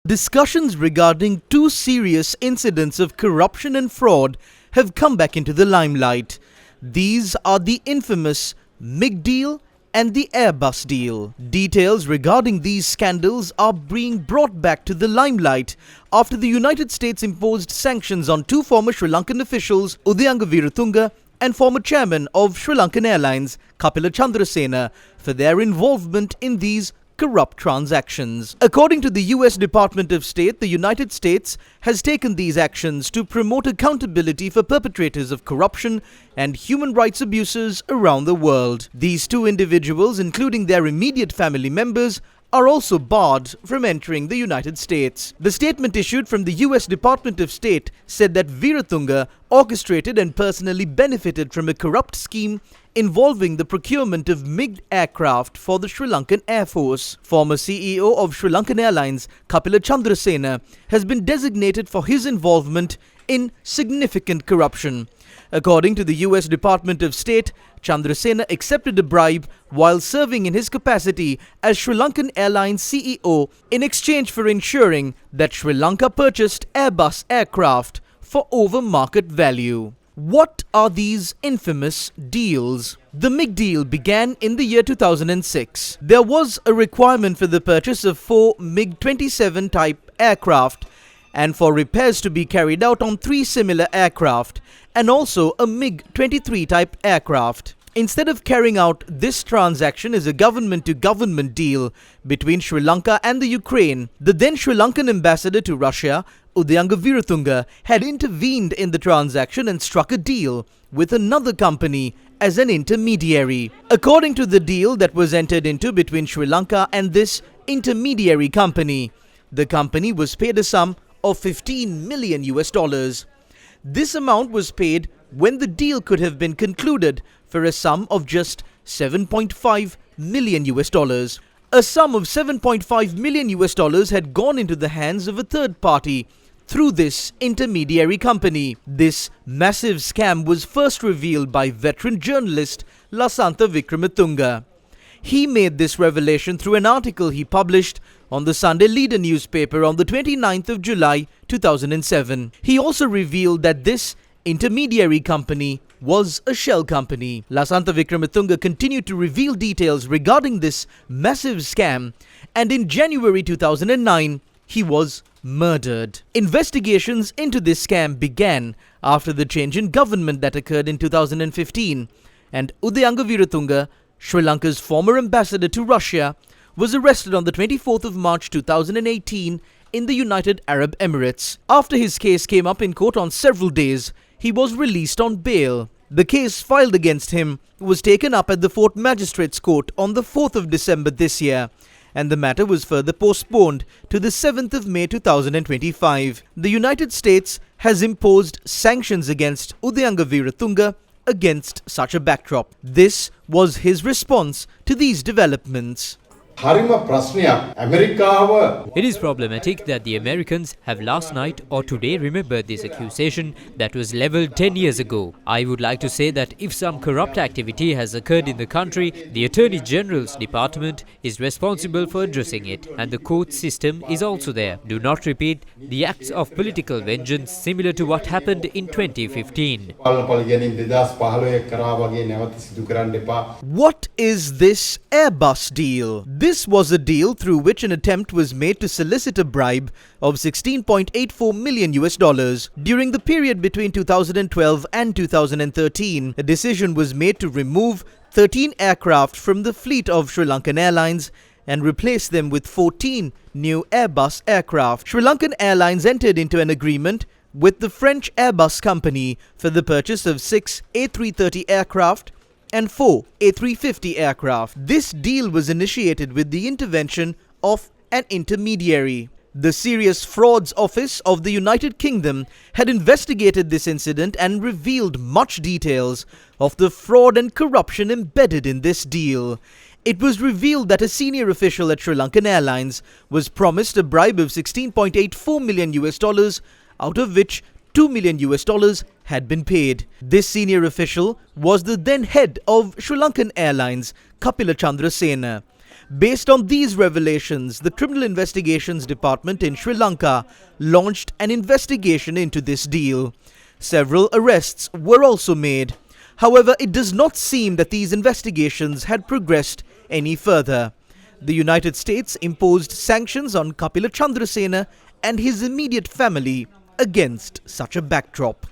Discussions regarding two serious incidents of corruption and fraud have come back into the limelight. These are the infamous MiG deal and the Airbus deal. Details regarding these scandals are being brought back to the limelight after the United States imposed sanctions on two former Sri Lankan officials, Udayanga Veeratunga and former chairman of Sri Lankan Airlines, Kapila Chandrasena, for their involvement in these corrupt transactions. According to the US Department of State, the United States has taken these actions to promote accountability for perpetrators of corruption and human rights abuses around the world. These two individuals, including their immediate family members, are also barred from entering the United States. The statement issued from the US Department of State said that Veeratunga orchestrated and personally benefited from a corrupt scheme involving the procurement of MiG aircraft for the Sri Lankan Air Force. Former CEO of Sri Lankan Airlines, Kapila Chandrasena, has been designated for his involvement in significant corruption. According to the US Department of State, Chandrasena accepted a bribe while serving in his capacity as Sri Lankan Airlines CEO in exchange for ensuring that Sri Lanka purchased Airbus aircraft for over market value. What are these infamous deals? The MiG deal began in the year 2006. There was a requirement for the purchase of 4 MiG-27 type aircraft and for repairs to be carried out on 3 similar aircraft and also a MiG-23 type aircraft. Instead of carrying out this transaction as a government-to-government deal between Sri Lanka and the Ukraine, the then Sri Lankan ambassador to Russia, Udayanga Veeratunga, had intervened in the transaction and struck a deal with another company as an intermediary. According to the deal that was entered into between Sri Lanka and this intermediary company, the company was paid a sum of $15 million. This amount was paid when the deal could have been concluded for a sum of just $7.5 million. A sum of $7.5 million had gone into the hands of a third party through this intermediary company. This massive scam was first revealed by veteran journalist Lasantha Vikramatunga. He made this revelation through an article he published on the Sunday Leader newspaper on the 29th of July 2007. He also revealed that this intermediary company was a shell company. Lasantha Vikramatunga continued to reveal details regarding this massive scam, and in January 2009, he was murdered. Investigations into this scam began after the change in government that occurred in 2015, and Udayanga Veeratunga, Sri Lanka's former ambassador to Russia, was arrested on the 24th of March 2018 in the United Arab Emirates. After his case came up in court on several days, he was released on bail. The case filed against him was taken up at the Fort Magistrates Court on the 4th of December this year, and the matter was further postponed to the 7th of May 2025. The United States has imposed sanctions against Udayanga Veeratunga against such a backdrop. This was his response to these developments. It is problematic that the Americans have last night or today remembered this accusation that was leveled 10 years ago. I would like to say that if some corrupt activity has occurred in the country, the Attorney General's department is responsible for addressing it, and the court system is also there. Do not repeat the acts of political vengeance similar to what happened in 2015. What is this Airbus deal? This was a deal through which an attempt was made to solicit a bribe of $16.84 million. During the period between 2012 and 2013, a decision was made to remove 13 aircraft from the fleet of Sri Lankan Airlines and replace them with 14 new Airbus aircraft. Sri Lankan Airlines entered into an agreement with the French Airbus company for the purchase of 6 A330 aircraft and 4 A350 aircraft. This deal was initiated with the intervention of an intermediary. The Serious Frauds Office of the United Kingdom had investigated this incident and revealed much details of the fraud and corruption embedded in this deal. It was revealed that a senior official at Sri Lankan Airlines was promised a bribe of $16.84 million, out of which $2 million had been paid. This senior official was the then head of Sri Lankan Airlines, Kapila Chandrasena. Based on these revelations, the Criminal Investigations Department in Sri Lanka launched an investigation into this deal. Several arrests were also made. However, it does not seem that these investigations had progressed any further. The United States imposed sanctions on Kapila Chandrasena and his immediate family against such a backdrop.